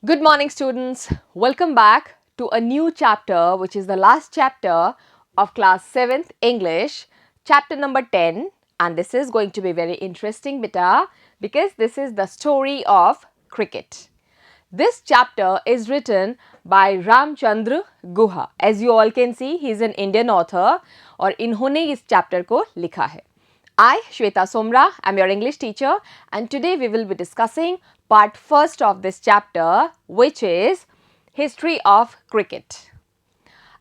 Good morning, students. Welcome back to a new chapter, which is the last chapter of class 7th English, chapter number 10. And this is going to be very interesting, beta, because this is the story of cricket. This chapter is written by Ramchandra Guha. As you all can see, he is an Indian author और इन्होंने इस chapter को लिखा है. I, Shweta Somra, am your English teacher, and today we will be discussing part first of this chapter, which is History of Cricket.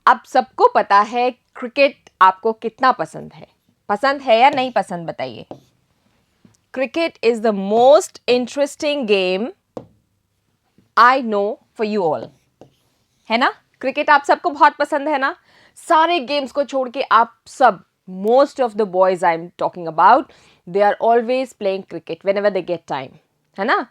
अब सबको पता है क्रिकेट आपको कितना पसंद है या नहीं पसंद बताइए. Cricket is the most interesting game I know for you all. है ना? क्रिकेट आप सबको बहुत पसंद है ना? सारे गेम्स को छोड़ के आप सब most of the boys I'm talking about, they are always playing cricket whenever they get time. है ना?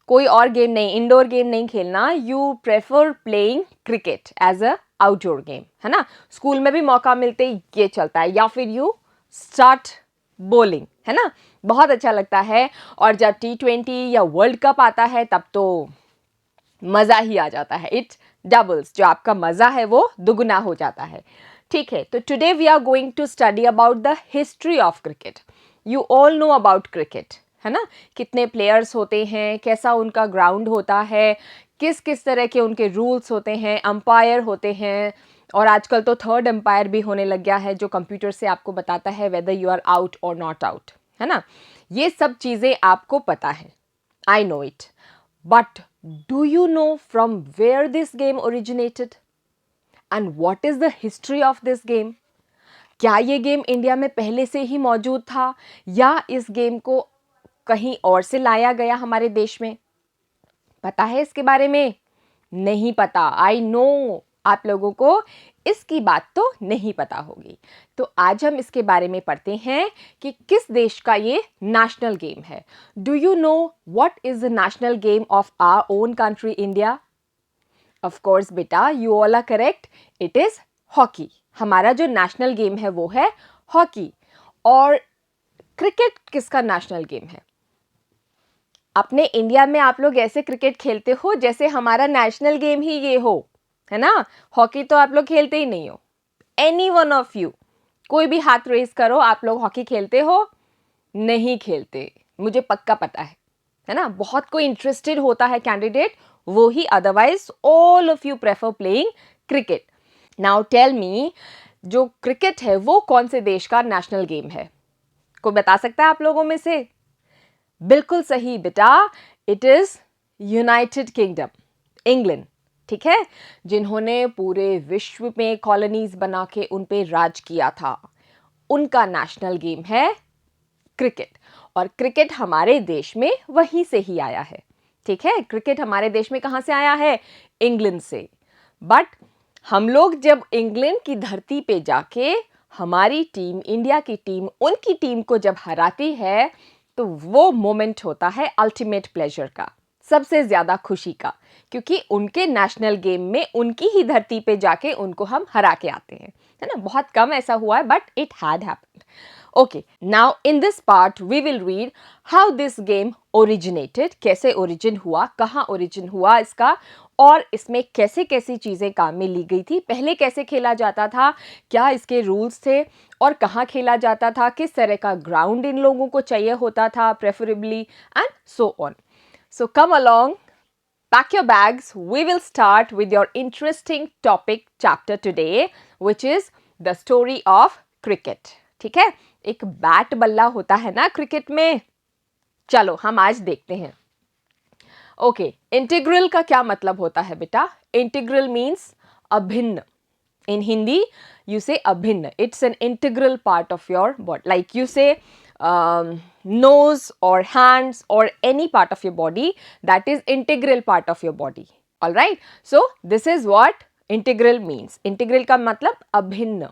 कोई और गेम नहीं, इंडोर गेम नहीं खेलना. You prefer playing cricket as a outdoor game. है ना? स्कूल में भी मौका मिलते ये चलता है या फिर you start bowling. है ना? बहुत अच्छा लगता है. और जब T20 या वर्ल्ड कप आता है तब तो मज़ा ही आ जाता है. इट डबल्स, जो आपका मज़ा है वो दुगुना हो जाता है. ठीक है, तो today we are going to study about the history of cricket. You all know about cricket, है ना? कितने प्लेयर्स होते हैं, कैसा उनका ग्राउंड होता है, किस किस तरह के उनके रूल्स होते हैं, अंपायर होते हैं, और आजकल तो थर्ड अंपायर भी होने लग गया है जो कंप्यूटर से आपको बताता है वेदर यू आर आउट और नॉट आउट. है ना? ये सब चीज़ें आपको पता है. I know it. But do you know from where this game originated? And what is the history of this game? क्या ये गेम इंडिया में पहले से ही मौजूद था या इस गेम को कहीं और से लाया गया हमारे देश में? पता है इसके बारे में? नहीं पता. आई नो आप लोगों को इसकी बात तो नहीं पता होगी. तो आज हम इसके बारे में पढ़ते हैं कि किस देश का ये नेशनल गेम है. Do you know what is the national game of our own country India? Of course बेटा, you all are correct. It is hockey. हमारा जो नेशनल गेम है वो है हॉकी. और क्रिकेट किसका नेशनल गेम है? अपने इंडिया में आप लोग ऐसे क्रिकेट खेलते हो जैसे हमारा नेशनल गेम ही ये हो, है ना? हॉकी तो आप लोग खेलते ही नहीं हो. एनी वन ऑफ यू, कोई भी हाथ रेस करो, आप लोग हॉकी खेलते हो? नहीं खेलते, मुझे पक्का पता है ना? बहुत कोई इंटरेस्टेड होता है कैंडिडेट, वो ही. Otherwise all of you prefer playing cricket. Now tell me, जो क्रिकेट है वो कौन से देश का नेशनल गेम है? कोई बता सकता है आप लोगों में से? बिल्कुल सही बेटा, it is United kingdom, England. ठीक है, जिन्होंने पूरे विश्व में कॉलोनीज बना के उन पे राज किया था, उनका नेशनल गेम है क्रिकेट. और क्रिकेट हमारे देश में वहीं से ही आया है. ठीक है, क्रिकेट हमारे देश में कहाँ से आया है? इंग्लैंड से. बट हम लोग जब इंग्लैंड की धरती पे जाके हमारी टीम, इंडिया की टीम, उनकी टीम को जब हराती है तो वो मोमेंट होता है अल्टीमेट प्लेजर का, सबसे ज़्यादा खुशी का, क्योंकि उनके नेशनल गेम में उनकी ही धरती पे जाके उनको हम हरा के आते हैं. है ना? बहुत कम ऐसा हुआ है, but it had happened. Okay, now in this part we will read how this game originated, कैसे origin हुआ, कहाँ origin हुआ इसका, और इसमें कैसे कैसी चीज़ें काम में ली गई थी, पहले कैसे खेला जाता था, क्या इसके रूल्स थे, और कहाँ खेला जाता था, किस तरह का ग्राउंड इन लोगों को चाहिए होता था preferably, and so on. So come along, pack your bags, we will start with your interesting topic chapter today, which is the story of cricket. ठीक है, एक बैट बल्ला होता है ना क्रिकेट में. चलो हम आज देखते हैं. ओके, इंटीग्रल का क्या मतलब होता है बेटा? इंटीग्रल मीन्स अभिन्न. इन हिंदी यू से अभिन्न. It's an integral part of your body. Like you से nose or hands or any part of your body, that is integral part of your body. All right, so this is what integral means. integral का मतलब अभिन्न,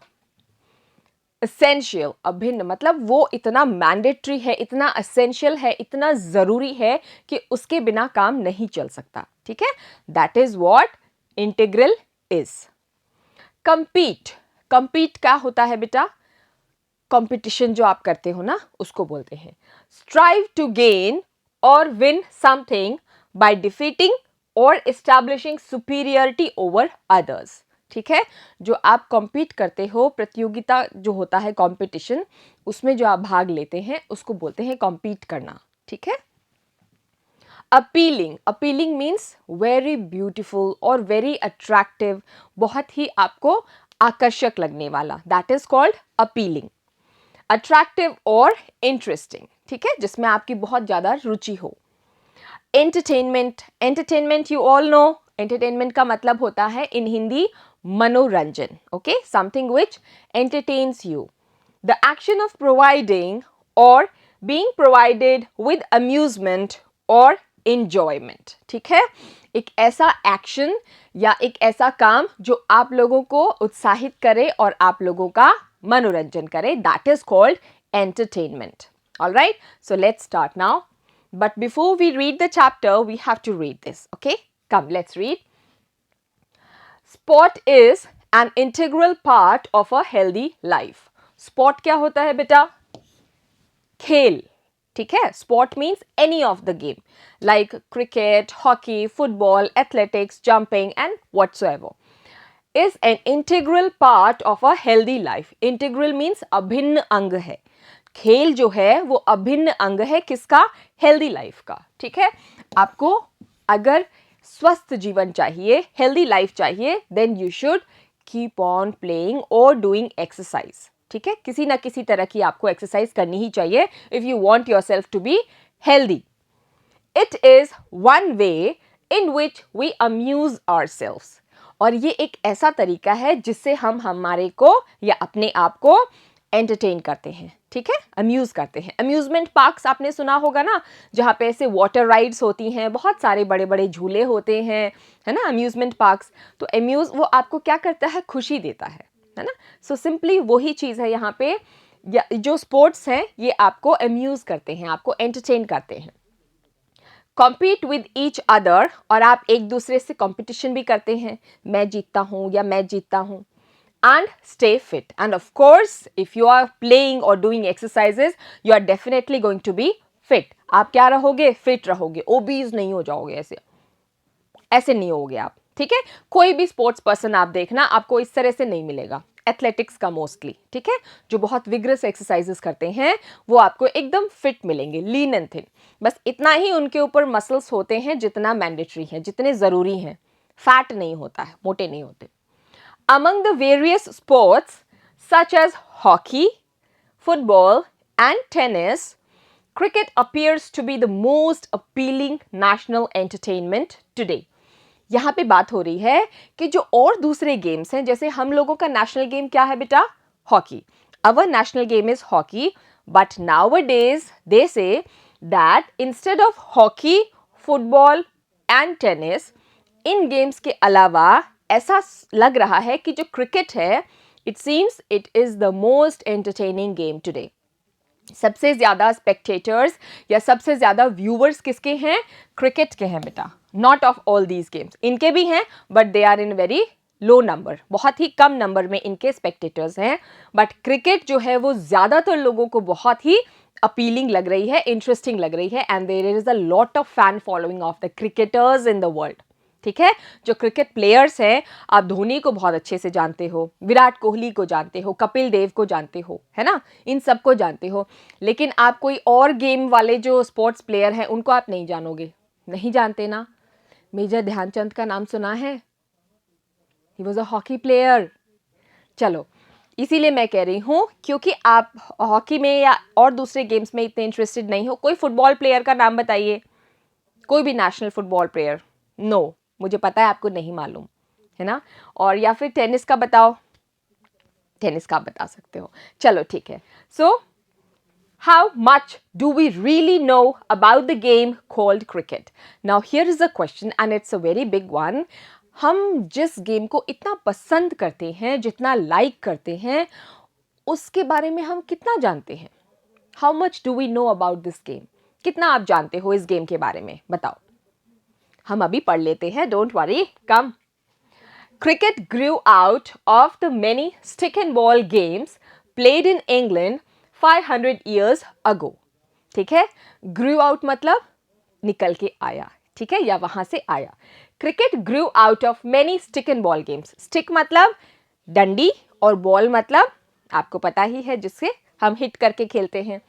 essential. अभिन्न मतलब वो इतना mandatory है, इतना essential है, इतना ज़रूरी है कि उसके बिना काम नहीं चल सकता. ठीक है, that is what integral is. compete, compete क्या होता है बेटा? कंपटीशन जो आप करते हो ना, उसको बोलते हैं. स्ट्राइव टू गेन और विन समथिंग by defeating और एस्टैब्लिशिंग सुपीरियरिटी ओवर अदर्स। ठीक है, जो आप कॉम्पीट करते हो, प्रतियोगिता जो होता है कंपटीशन, उसमें जो आप भाग लेते हैं उसको बोलते हैं कॉम्पीट करना। ठीक है। Appealing, appealing means very beautiful और वेरी अट्रैक्टिव, बहुत ही आपको आकर्षक लगने वाला, that is called appealing. Attractive और इंटरेस्टिंग, ठीक है, जिसमें आपकी बहुत ज्यादा रुचि हो। Entertainment, entertainment you all no, entertainment का मतलब होता है इन हिंदी मनोरंजन। Okay, something which entertains you, the action of providing और बीइंग प्रोवाइडेड विद अम्यूजमेंट और इंजॉयमेंट। ठीक है, एक ऐसा एक्शन या एक ऐसा काम जो आप लोगों को उत्साहित करे और आप लोगों का मनोरंजन करे, that is called entertainment. Alright, so let's start now. But before we read the chapter, we have to read this. Okay, come, let's read. Sport is an integral part of a healthy life. Sport क्या होता है बेटा? खेल. ठीक है, sport means any of the game like cricket, hockey, football, athletics, jumping and whatsoever is an integral part of a healthy life. Integral means अभिन्न अंग है. खेल जो है वो अभिन्न अंग है किसका? हेल्दी लाइफ का. ठीक है, आपको अगर स्वस्थ जीवन चाहिए, हेल्दी लाइफ चाहिए, then you should keep on playing और डूइंग एक्सरसाइज. ठीक है, किसी ना किसी तरह की आपको एक्सरसाइज करनी ही चाहिए if you want yourself to be healthy. It is one way in which we amuse ourselves. और ये एक ऐसा तरीका है जिससे हम हमारे को या अपने आप को एंटरटेन करते हैं. ठीक है, अम्यूज करते हैं. अम्यूजमेंट पार्क्स आपने सुना होगा ना, जहाँ पे ऐसे वाटर राइड्स होती हैं, बहुत सारे बड़े बड़े झूले होते हैं, है ना, अम्यूजमेंट पार्क्स. तो अम्यूज वो आपको क्या करता है? खुशी देता है ना. सो सिंपली वही चीज़ है यहाँ पे. जो स्पोर्ट्स हैं ये आपको अम्यूज करते हैं, आपको एंटरटेन करते हैं. कॉम्पीट विद ईच अदर, और आप एक दूसरे से कॉम्पिटिशन भी करते हैं, मैं जीतता हूँ या मैं जीतता हूँ. And stay fit. And of course, if you are playing or doing exercises, you are definitely going to be fit. आप क्या रहोगे? फिट रहोगे, ओबीज नहीं हो जाओगे. ऐसे ऐसे नहीं होगे आप. ठीक है, कोई भी स्पोर्ट्स पर्सन आप देखना, आपको इस तरह से नहीं मिलेगा. एथलेटिक्स का मोस्टली, ठीक है, जो बहुत विग्रस एक्सरसाइजेस करते हैं वो आपको एकदम फिट मिलेंगे, लीन एंड थिन. बस इतना ही उनके ऊपर मसल्स होते हैं जितना मैंडेटरी है, जितने ज़रूरी हैं. फैट नहीं होता है, मोटे नहीं होते. Among the various sports such as hockey, football and tennis, cricket appears to be the most appealing national entertainment today. यहाँ पे बात हो रही है कि जो और दूसरे गेम्स हैं, जैसे हम लोगों का नेशनल गेम क्या है बेटा? Hockey. Our national game is hockey, but nowadays they say that instead of hockey, football and tennis, in games के अलावा ऐसा लग रहा है कि जो क्रिकेट है, it seems it is the most entertaining game today. सबसे ज़्यादा स्पेक्टेटर्स या सबसे ज़्यादा व्यूअर्स किसके हैं? क्रिकेट के हैं बेटा. Not of all these games, इनके भी हैं but they are in very low number, बहुत ही कम नंबर में इनके स्पेक्टेटर्स हैं. बट क्रिकेट जो है वो ज़्यादातर लोगों को बहुत ही अपीलिंग लग रही है, इंटरेस्टिंग लग रही है, and there is a lot of fan following of the cricketers in the world. ठीक है, जो क्रिकेट प्लेयर्स हैं, आप धोनी को बहुत अच्छे से जानते हो, विराट कोहली को जानते हो, कपिल देव को जानते हो, है ना, इन सब को जानते हो. लेकिन आप कोई और गेम वाले जो स्पोर्ट्स प्लेयर हैं उनको आप नहीं जानोगे. नहीं जानते ना? मेजर ध्यानचंद का नाम सुना है? He was a hockey player. चलो, इसीलिए मैं कह रही हूँ क्योंकि आप हॉकी में या और दूसरे गेम्स में इतने इंटरेस्टेड नहीं हो. कोई फुटबॉल प्लेयर का नाम बताइए, कोई भी नेशनल फुटबॉल प्लेयर. नो, मुझे पता है आपको नहीं मालूम, है ना. और या फिर टेनिस का बताओ, टेनिस का बता सकते हो. चलो ठीक है. So how much do we really know about the game called cricket? Now here is a question and it's a very big one. हम जिस गेम को इतना पसंद करते हैं, जितना लाइक करते हैं, उसके बारे में हम कितना जानते हैं? How much do we know about this game? कितना आप जानते हो इस गेम के बारे में? बताओ. हम अभी पढ़ लेते हैं, don't worry, come. Cricket Guru out of the many stick and ball games played in England 500 years ago. ठीक है, ग्रू आउट मतलब निकल के आया. ठीक है, या वहां से आया। Cricket Guru out of many stick and ball games. Stick मतलब डंडी और बॉल मतलब आपको पता ही है जिससे हम हिट करके खेलते हैं।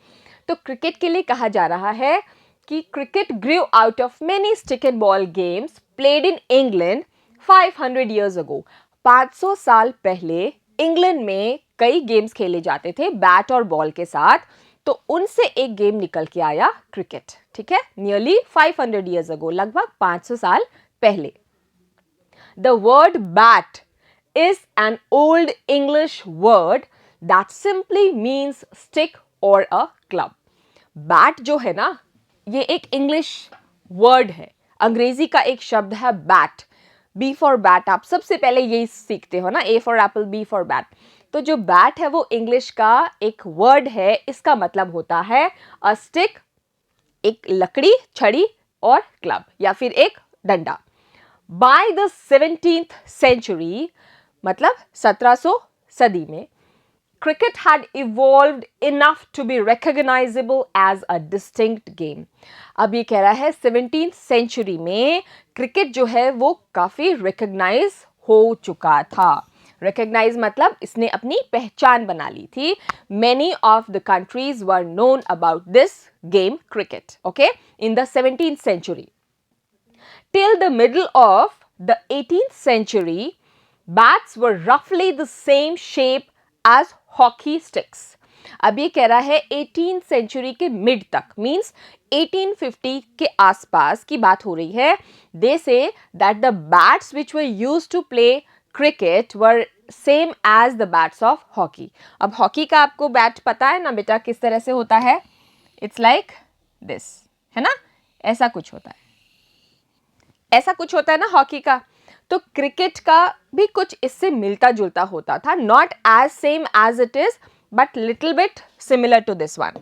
तो क्रिकेट के लिए कहा जा रहा है कि cricket Guru out of many stick and ball games played in England 500 years ago। 500 साल पहले इंग्लैंड में कई गेम्स खेले जाते थे बैट और बॉल के साथ, तो उनसे एक गेम निकल के आया क्रिकेट। ठीक है, नियरली 500 years ago, लगभग 500 साल पहले। The word bat is an old English word that simply means stick or a club। Bat जो है ना, ये एक इंग्लिश वर्ड है, अंग्रेजी का एक शब्द है बैट। बी फॉर बैट आप सबसे पहले यही सीखते हो ना, A for apple, B for bat. तो जो बैट है वो इंग्लिश का एक वर्ड है, इसका मतलब होता है अ स्टिक, एक लकड़ी, छड़ी, और क्लब या फिर एक डंडा। बाय द 17th century, मतलब 1700 सदी में, cricket had evolved enough to be recognizable as a distinct game। अब ये कह रहा है 17th century में क्रिकेट जो है वो काफी रिकग्नाइज हो चुका था। रिकग्नाइज मतलब इसने अपनी पहचान बना ली थी। Many of the countries were known about this game cricket, okay, in the 17th century। Till the middle of the 18th century, bats were roughly the same shape as hockey sticks। अब ये कह रहा है 18th century के mid तक, means 1850 के आसपास की बात हो रही है। They say that the bats which were used to play cricket were same as the bats of hockey। अब हॉकी का आपको बैट पता है ना बेटा किस तरह से होता है? It's like this, है ना, ऐसा कुछ होता है, ऐसा कुछ होता है ना हॉकी का। तो क्रिकेट का भी कुछ इससे मिलता जुलता होता था, not as same as it is but little bit similar to this one.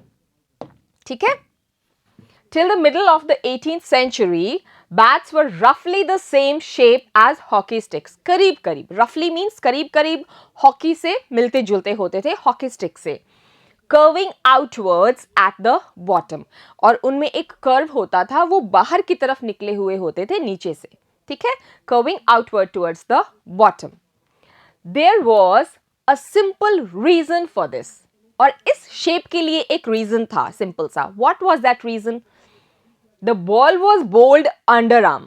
ठीक है, till the middle of the 18th century, bats were roughly the same shape as hockey sticks। करीब करीब, roughly means करीब करीब hockey से मिलते जुलते होते थे, हॉकी स्टिक से। Curving outwards at the bottom, और उनमें एक कर्व होता था, वो बाहर की तरफ निकले हुए होते थे नीचे से। ठीक है, curving outward towards the bottom. There was a simple reason for this, और इस शेप के लिए एक रीजन था सिंपल सा। What was that reason? The ball was bowled underarm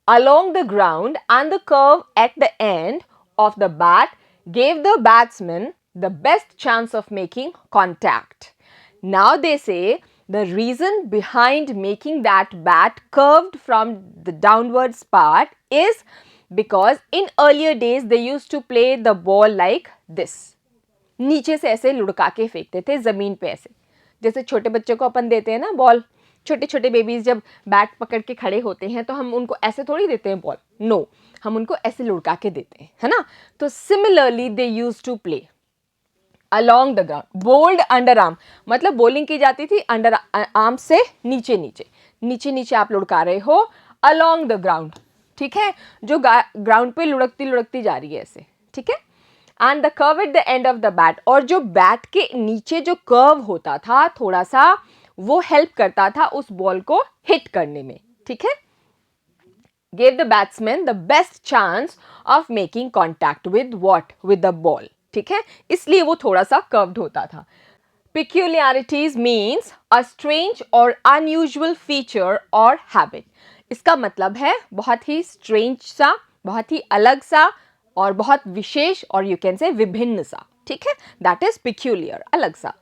along the ground, and the curve at the end of the bat gave the batsman the best chance of making contact। Now they say the reason behind making that bat curved from the downwards part is because in earlier days they used to play the ball like this। नीचे से ऐसे लुढ़का के फेंकते थे जमीन पे, ऐसे जैसे छोटे बच्चों को अपन देते हैं ना बॉल। छोटे छोटे बेबीज जब बैट पकड़ के खड़े होते हैं तो हम उनको ऐसे थोड़ी देते हैं बॉल, नो, हम उनको ऐसे लुढ़का के देते हैं, है ना। तो similarly they used to play along the ground, bowled underarm, मतलब बॉलिंग की जाती थी अंडर आर्म से नीचे नीचे, नीचे नीचे आप लुढ़का रहे हो along the ground। ठीक है, जो ग्राउंड पे लुढ़कती लुढ़कती जा रही है ऐसे। ठीक है, and the curve at the end of the bat, और जो बैट के नीचे जो कर्व होता था थोड़ा सा, वो हेल्प करता था उस बॉल को हिट करने में। ठीक है, gave the batsman the best chance of making contact with what? With the ball। ठीक है, इसलिए वो थोड़ा सा कर्व्ड होता था। Peculiarities means a strange or unusual feature or habit। इसका मतलब है बहुत ही स्ट्रेंज सा, बहुत ही अलग सा, और बहुत विशेष, और यू कैन से विभिन्न सा। ठीक है, दैट इज peculiar, अलग सा।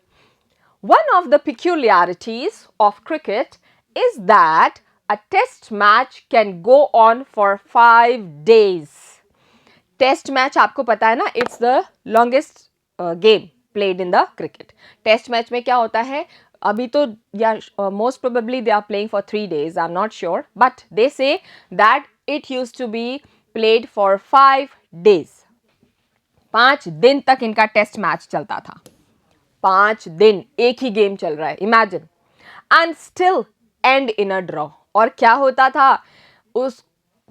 One of the peculiarities of cricket is that a test match can go on for 5 days। Test match आपको पता है ना, it's the longest game played in the cricket. Test match में क्या होता है, अभी तो या most probably they are playing for 3 days, I am not sure, but they say that it used to be played for 5 days। 5 दिन तक इनका टेस्ट मैच चलता था, 5 दिन एक ही गेम चल रहा है, imagine. And still and in a draw, और क्या होता था, उस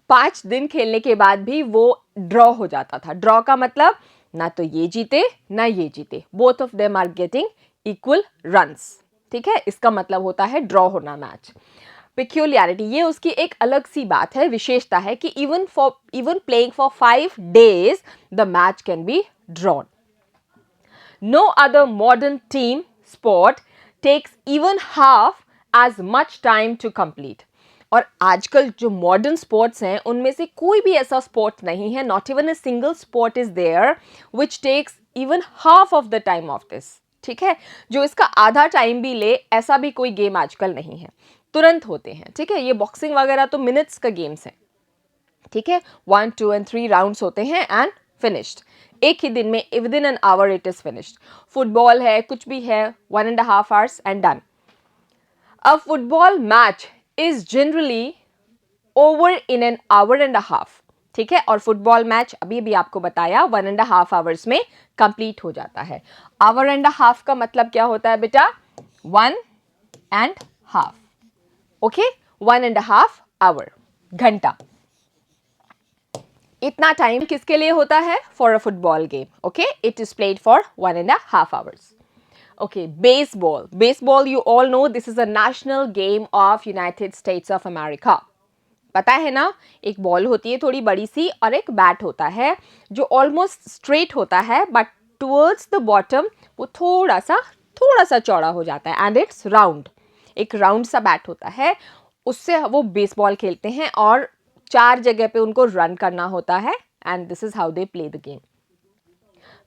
5 दिन खेलने के बाद भी वो ड्रॉ हो जाता था। ड्रॉ का मतलब ना तो ये जीते ना ये जीते, both of them are getting equal runs. ठीक है, इसका मतलब होता है ड्रॉ होना मैच। peculiarity, ये उसकी एक अलग सी बात है, विशेषता है कि even playing for 5 days the match can be drawn. No other modern team sport takes even half as much time to complete. और आजकल जो मॉडर्न स्पोर्ट्स हैं उनमें से कोई भी ऐसा स्पोर्ट नहीं है, not even a single sport is there which takes even half of the time of this. ठीक है, जो इसका आधा टाइम भी ले, ऐसा भी कोई गेम आजकल नहीं है, तुरंत होते हैं. ठीक है, ये बॉक्सिंग वगैरह तो मिनट्स का गेम्स हैं. ठीक है, 1, 2 and 3 राउंड्स होते हैं एंड फिनिश्ड. एक ही दिन में with in an hour it is finished. Football है, कुछ भी है, 1.5 hours and done. A football match is generally over in an hour and a half. ठीक है, और फुटबॉल मैच अभी भी आपको बताया 1.5 hours में कंप्लीट हो जाता है. आवर एंड हाफ का मतलब क्या होता है बेटा? 1.5. ओके, 1.5 hour, घंटा. इतना टाइम किसके लिए होता है? For a football game. Okay, it is played for 1.5 hours. Okay, baseball. Baseball, you all know this is a national game of United States of America. पता है ना, एक बॉल होती है थोड़ी बड़ी सी और एक बैट होता है जो ऑलमोस्ट स्ट्रेट होता है, बट टुवर्ड्स द बॉटम वो थोड़ा सा चौड़ा हो जाता है एंड इट्स राउंड. एक राउंड सा बैट होता है, उससे वो बेसबॉल खेलते हैं और 4 जगह पे उनको रन करना होता है and this is how they play the game.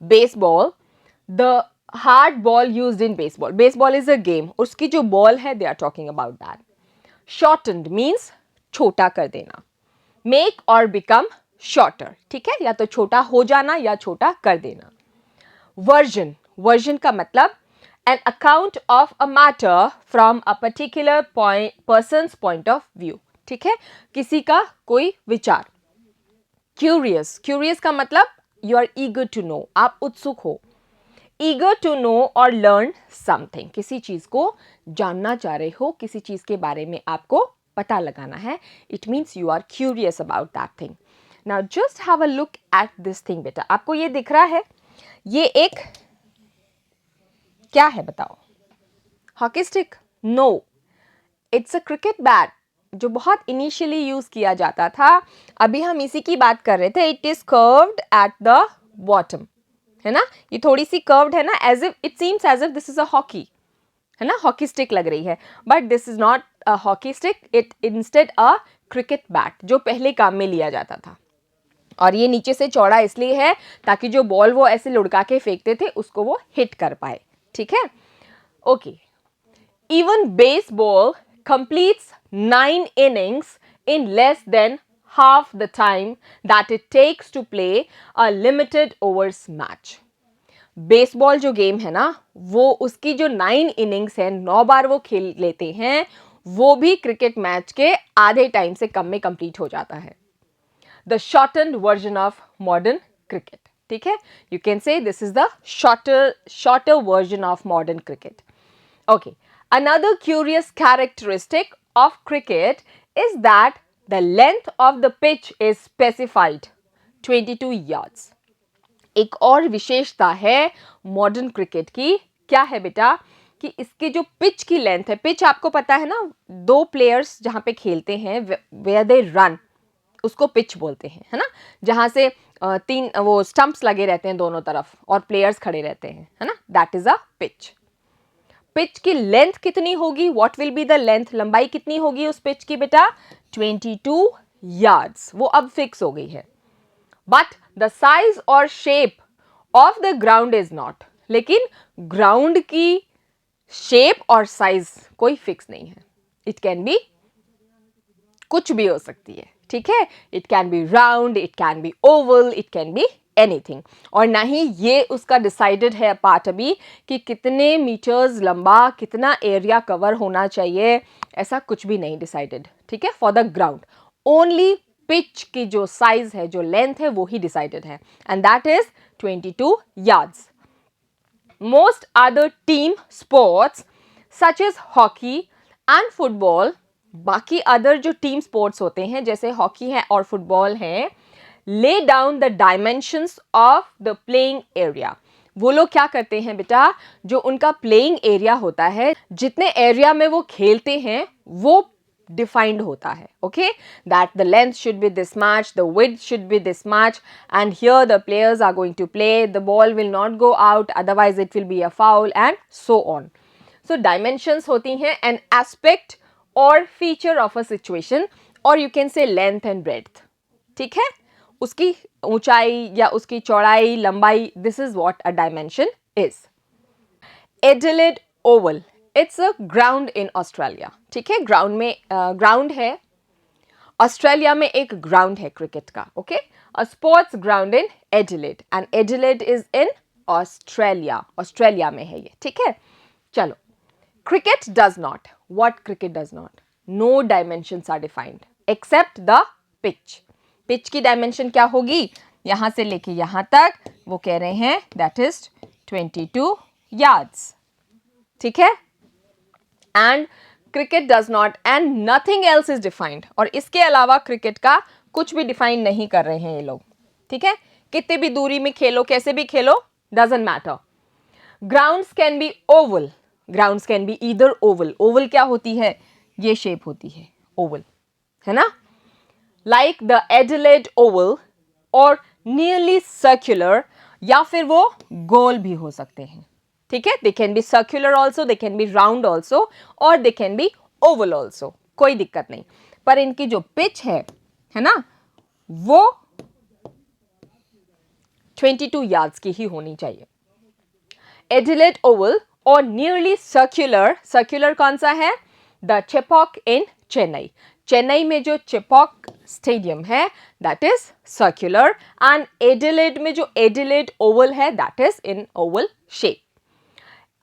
Baseball, the hard ball used in baseball. Baseball is a game. उसकी जो बॉल है, they are talking about that. Shortened means छोटा कर देना. Make or become shorter. ठीक है, या तो छोटा हो जाना या छोटा कर देना. Version. Version का मतलब an account of a matter from a particular person's point of view. ठीक है, किसी का कोई विचार. Curious. Curious का मतलब you are eager to know. आप उत्सुक हो. Eager to know or learn something. किसी चीज़ को जानना चाह रहे हो, किसी चीज़ के बारे में आपको पता लगाना है. It means you are curious about that thing. Now just have a look at this thing बेटा. आपको ये दिख रहा है? ये एक क्या है बताओ? Hockey stick? No. It's a cricket bat जो बहुत इनिशियली यूज किया जाता था. अभी हम इसी की बात कर रहे थे. It is curved at the bottom. है ना, ये थोड़ी सी कर्व्ड है ना, as if it seems as if this is a hockey, है ना, हॉकी स्टिक लग रही है, but this is not a hockey stick, it instead a cricket bat जो पहले काम में लिया जाता था. और ये नीचे से चौड़ा इसलिए है ताकि जो बॉल वो ऐसे लुढ़का के फेंकते थे उसको वो हिट कर पाए. ठीक है, okay. Even baseball completes 9 innings in less than half the time that it takes to play a limited overs match. Baseball जो गेम है ना, वो उसकी जो 9 innings है, 9 बार वो खेल लेते हैं, वो भी क्रिकेट मैच के आधे टाइम से कम में कंप्लीट हो जाता है. The shortened version of modern cricket. ठीक है, you can say this is the shorter version of modern cricket. Okay, another curious characteristic of cricket is that the length of the pitch is specified 22 yards. एक और विशेषता है modern cricket की. क्या है बेटा? कि इसकी जो पिच की लेंथ है, पिच आपको पता है ना, 2 प्लेयर्स जहां पे खेलते हैं, वेयर दे रन, उसको पिच बोलते हैं, है ना, जहां से 3 वो स्टंप्स लगे रहते हैं दोनों तरफ और प्लेयर्स खड़े रहते हैं, है ना, that is a pitch. Pitch की लेंथ कितनी होगी? What will be the length? लंबाई कितनी होगी उस पिच की बेटा? 22 yards. वो अब फिक्स हो गई है. बट द साइज और shape of the ground is not. लेकिन ग्राउंड की शेप और साइज कोई फिक्स नहीं है. इट कैन बी, कुछ भी हो सकती है. ठीक है, it can be round, it can be oval, it can be anything. और ना ही ये उसका डिसाइडेड है पार्ट अभी कि कितने मीटर्स लंबा, कितना एरिया कवर होना चाहिए, ऐसा कुछ भी नहीं डिसाइडेड. ठीक है, for the ground only pitch की जो साइज है, जो लेंथ है, वो ही डिसाइडेड है and that is 22 yards. Most other team sports such as hockey and football, बाकी अदर जो टीम स्पोर्ट्स होते हैं जैसे हॉकी है और फुटबॉल है, lay down the dimensions of the playing area. वो लोग क्या करते हैं बेटा? जो उनका प्लेइंग एरिया होता है, जितने एरिया में वो खेलते हैं, वो defined होता है, okay, that the length should be this much, the width should be this much, and here the players are going to play, the ball will not go out, otherwise it will be a foul, and so on. So dimensions होती हैं an aspect or feature of a situation, or you can say length and breadth. ठीक है, उसकी ऊंचाई या उसकी चौड़ाई, लंबाई, this is what a dimension is. Adelaide Oval, it's a ground in Australia. ठीक है, ग्राउंड में ग्राउंड है, ऑस्ट्रेलिया में एक ग्राउंड है क्रिकेट का, okay, a sports ground in Adelaide, and Adelaide is in Australia, Australia में है ये, ठीक है. चलो, cricket does not, what cricket does not, no dimensions are defined except the pitch. pitch की dimension क्या होगी, यहां से लेके यहां तक वो कह रहे हैं that is 22 yards, ठीक है. and cricket does not and nothing else is defined, और इसके अलावा क्रिकेट का कुछ भी डिफाइन नहीं कर रहे हैं ये लोग, ठीक है. कितने भी दूरी में खेलो, कैसे भी खेलो, doesn't matter. grounds can be oval, grounds can be either oval, oval क्या होती है, ये शेप होती है oval, है ना, like the Adelaide Oval और nearly circular, या फिर वो गोल भी हो सकते हैं, ठीक है. they can be circular also, they can be round also, और they can be oval also, कोई दिक्कत नहीं, पर इनकी जो पिच है ना, वो 22 yards की ही होनी चाहिए. Adelaide Oval और nearly circular, circular कौन सा है, the Chepauk in Chennai, Chennai में जो चेपॉक स्टेडियम है that is circular, and Adelaide में जो Adelaide Oval है that is in oval shape.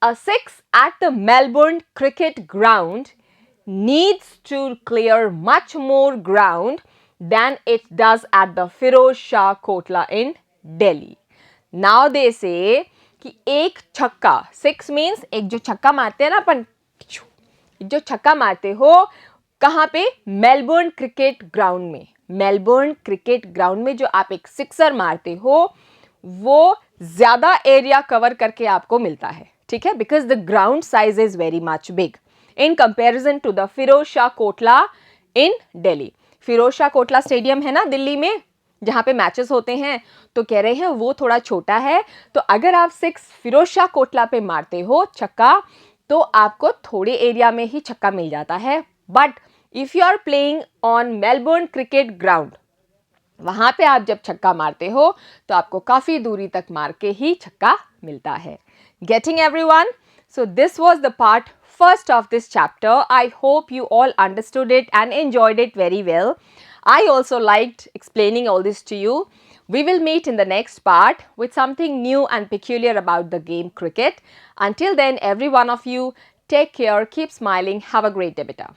A six at the Melbourne cricket ground needs to clear much more ground than it does at the Firoz Shah Kotla in Delhi. Now they say कि एक छक्का, six means एक जो छक्का मारते हैं ना अपन, जो छक्का मारते हो कहाँ पे, मेलबर्न क्रिकेट ग्राउंड में, मेलबर्न क्रिकेट ग्राउंड में जो आप एक सिक्सर मारते हो वो ज्यादा एरिया कवर करके आपको मिलता है, ठीक है, because the ground size is very much big in comparison to the Firoz Shah Kotla in Delhi. Firoz Shah Kotla stadium है ना दिल्ली में, जहाँ पे मैचेस होते हैं, तो कह रहे हैं वो थोड़ा छोटा है, तो अगर आप सिक्स फिरोज शाह कोटला पे मारते हो छक्का, तो आपको थोड़े एरिया में ही छक्का मिल जाता है. But if you are playing on Melbourne cricket ground, वहां पे आप जब छक्का मारते हो तो आपको काफी दूरी तक मार के ही छक्का मिलता है. Getting everyone? So this was the part first of this chapter. I hope you all understood it and enjoyed it very well. I also liked explaining all this to you. We will meet in the next part with something new and peculiar about the game cricket. Until then, every one of you, take care, keep smiling, have a great day, beta.